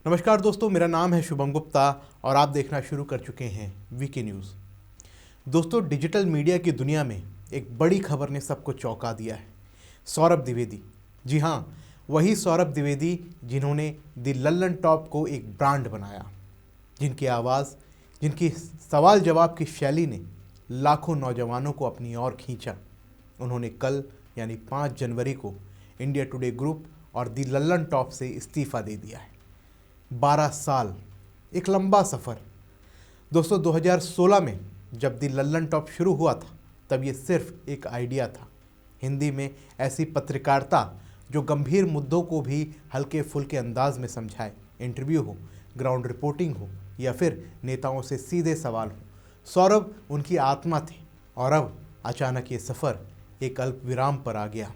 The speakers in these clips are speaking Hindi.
नमस्कार दोस्तों, मेरा नाम है शुभम गुप्ता और आप देखना शुरू कर चुके हैं वीके न्यूज़। दोस्तों, डिजिटल मीडिया की दुनिया में एक बड़ी खबर ने सबको चौंका दिया है। सौरभ द्विवेदी, जी हाँ, वही सौरभ द्विवेदी जिन्होंने द लल्लन टॉप को एक ब्रांड बनाया, जिनकी आवाज़, जिनकी सवाल जवाब की शैली ने लाखों नौजवानों को अपनी ओर खींचा। उन्होंने कल यानी 5 जनवरी को इंडिया टुडे ग्रुप और द लल्लन टॉप से इस्तीफ़ा दे दिया है। 12 साल, एक लंबा सफ़र। दोस्तों, 2016 में जब द लल्लन टॉप शुरू हुआ था तब ये सिर्फ एक आइडिया था। हिंदी में ऐसी पत्रकारिता जो गंभीर मुद्दों को भी हल्के फुल्के अंदाज में समझाए, इंटरव्यू हो, ग्राउंड रिपोर्टिंग हो या फिर नेताओं से सीधे सवाल हो। सौरभ उनकी आत्मा थे और अब अचानक ये सफ़र एक अल्प विराम पर आ गया।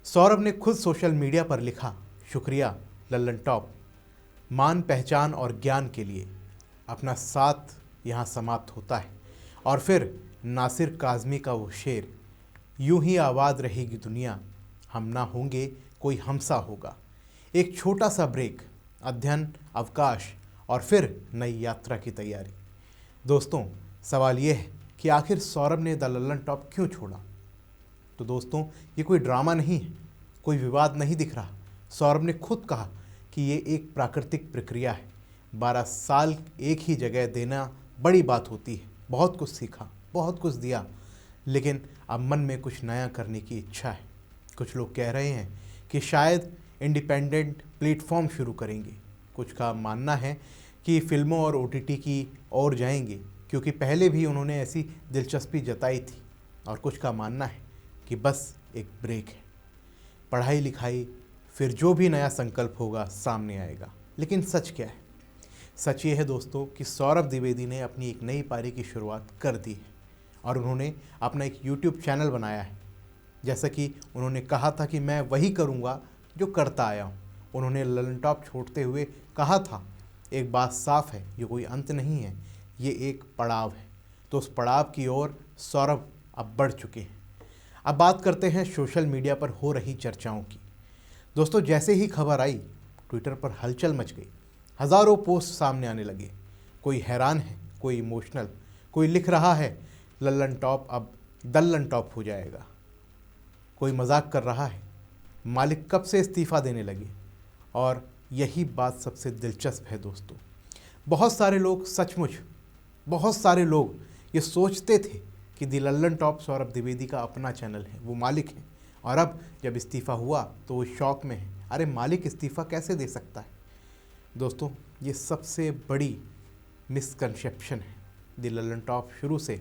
सौरभ ने खुद सोशल मीडिया पर लिखा, शुक्रिया लल्लन टॉप, मान पहचान और ज्ञान के लिए। अपना साथ यहाँ समाप्त होता है। और फिर नासिर काज़मी का वो शेर, यूं ही आबाद रहेगी दुनिया, हम ना होंगे कोई हमसा होगा। एक छोटा सा ब्रेक, अध्ययन, अवकाश और फिर नई यात्रा की तैयारी। दोस्तों, सवाल ये है कि आखिर सौरभ ने द लल्लन टॉप क्यों छोड़ा? तो दोस्तों, ये कोई ड्रामा नहीं है, कोई विवाद नहीं दिख रहा। सौरभ ने खुद कहा कि ये एक प्राकृतिक प्रक्रिया है। 12 साल एक ही जगह देना बड़ी बात होती है। बहुत कुछ सीखा, बहुत कुछ दिया, लेकिन अब मन में कुछ नया करने की इच्छा है। कुछ लोग कह रहे हैं कि शायद इंडिपेंडेंट प्लेटफॉर्म शुरू करेंगे। कुछ का मानना है कि फिल्मों और ओटीटी की ओर जाएंगे, क्योंकि पहले भी उन्होंने ऐसी दिलचस्पी जताई थी। और कुछ का मानना है कि बस एक ब्रेक है। पढ़ाई लिखाई, फिर जो भी नया संकल्प होगा सामने आएगा। लेकिन सच क्या है? सच ये है दोस्तों कि सौरभ द्विवेदी ने अपनी एक नई पारी की शुरुआत कर दी है और उन्होंने अपना एक यूट्यूब चैनल बनाया है। जैसा कि उन्होंने कहा था कि मैं वही करूँगा जो करता आया हूँ। उन्होंने लल्लन टॉप छोड़ते हुए कहा था, एक बात साफ है, ये कोई अंत नहीं है, ये एक पड़ाव है। तो उस पड़ाव की ओर सौरभ अब बढ़ चुके हैं। अब बात करते हैं सोशल मीडिया पर हो रही चर्चाओं की। दोस्तों, जैसे ही खबर आई, ट्विटर पर हलचल मच गई। हज़ारों पोस्ट सामने आने लगे। कोई हैरान है, कोई इमोशनल, कोई लिख रहा है लल्लन टॉप अब दल्लन टॉप हो जाएगा। कोई मजाक कर रहा है, मालिक कब से इस्तीफ़ा देने लगे। और यही बात सबसे दिलचस्प है दोस्तों। बहुत सारे लोग, सचमुच बहुत सारे लोग ये सोचते थे कि द लल्लन टॉप सौरभ द्विवेदी का अपना चैनल है, वो मालिक है। और अब जब इस्तीफ़ा हुआ तो वो शौक में है, अरे मालिक इस्तीफ़ा कैसे दे सकता है। दोस्तों, ये सबसे बड़ी मिसकंसेप्शन है। द लल्लन टॉप शुरू से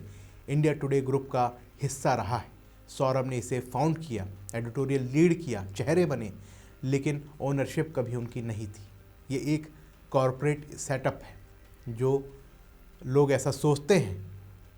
इंडिया टुडे ग्रुप का हिस्सा रहा है। सौरभ ने इसे फाउंड किया, एडिटोरियल लीड किया, चेहरे बने, लेकिन ओनरशिप कभी उनकी नहीं थी। ये एक कॉरपोरेट सेटअप है। जो लोग ऐसा सोचते हैं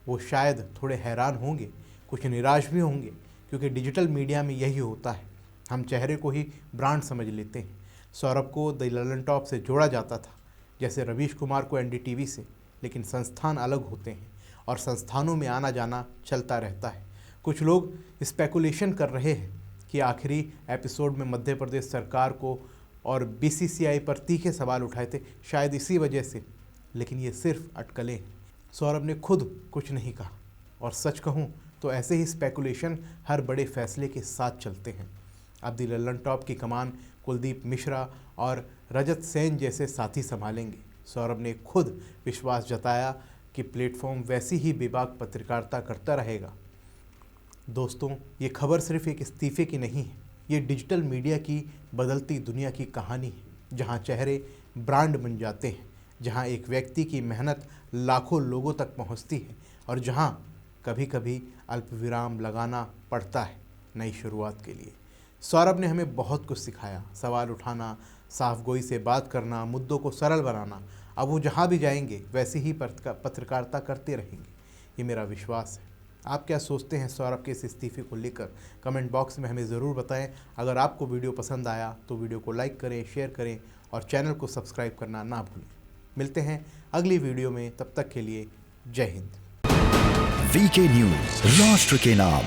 वो शायद थोड़े हैरान होंगे, कुछ निराश भी होंगे, क्योंकि डिजिटल मीडिया में यही होता है। हम चेहरे को ही ब्रांड समझ लेते हैं। सौरभ को द लल्लन टॉप से जोड़ा जाता था, जैसे रवीश कुमार को एनडीटीवी से, लेकिन संस्थान अलग होते हैं और संस्थानों में आना जाना चलता रहता है। कुछ लोग स्पेकुलेशन कर रहे हैं कि आखिरी एपिसोड में मध्य प्रदेश सरकार को और बीसीसीआई पर तीखे सवाल उठाए थे, शायद इसी वजह से, लेकिन ये सिर्फ अटकलें हैं। सौरभ ने खुद कुछ नहीं कहा। और सच कहूँ तो ऐसे ही स्पेकुलेशन हर बड़े फैसले के साथ चलते हैं। अब द लल्लन टॉप की कमान कुलदीप मिश्रा और रजत सेन जैसे साथी संभालेंगे। सौरभ ने खुद विश्वास जताया कि प्लेटफॉर्म वैसी ही बेबाक पत्रकारिता करता रहेगा। दोस्तों, ये खबर सिर्फ एक इस्तीफे की नहीं है, ये डिजिटल मीडिया की बदलती दुनिया की कहानी है, जहाँ चेहरे ब्रांड बन जाते हैं, जहाँ एक व्यक्ति की मेहनत लाखों लोगों तक पहुँचती है और जहाँ कभी कभी अल्प विराम लगाना पड़ता है नई शुरुआत के लिए। सौरभ ने हमें बहुत कुछ सिखाया, सवाल उठाना, साफ गोई से बात करना, मुद्दों को सरल बनाना। अब वो जहाँ भी जाएंगे वैसे ही पत्रकारिता करते रहेंगे, ये मेरा विश्वास है। आप क्या सोचते हैं सौरभ के इस इस्तीफे को लेकर? कमेंट बॉक्स में हमें ज़रूर बताएं। अगर आपको वीडियो पसंद आया तो वीडियो को लाइक करें, शेयर करें और चैनल को सब्सक्राइब करना ना भूलें। मिलते हैं अगली वीडियो में, तब तक के लिए जय हिंद। वीके न्यूज़, राष्ट्र के नाम।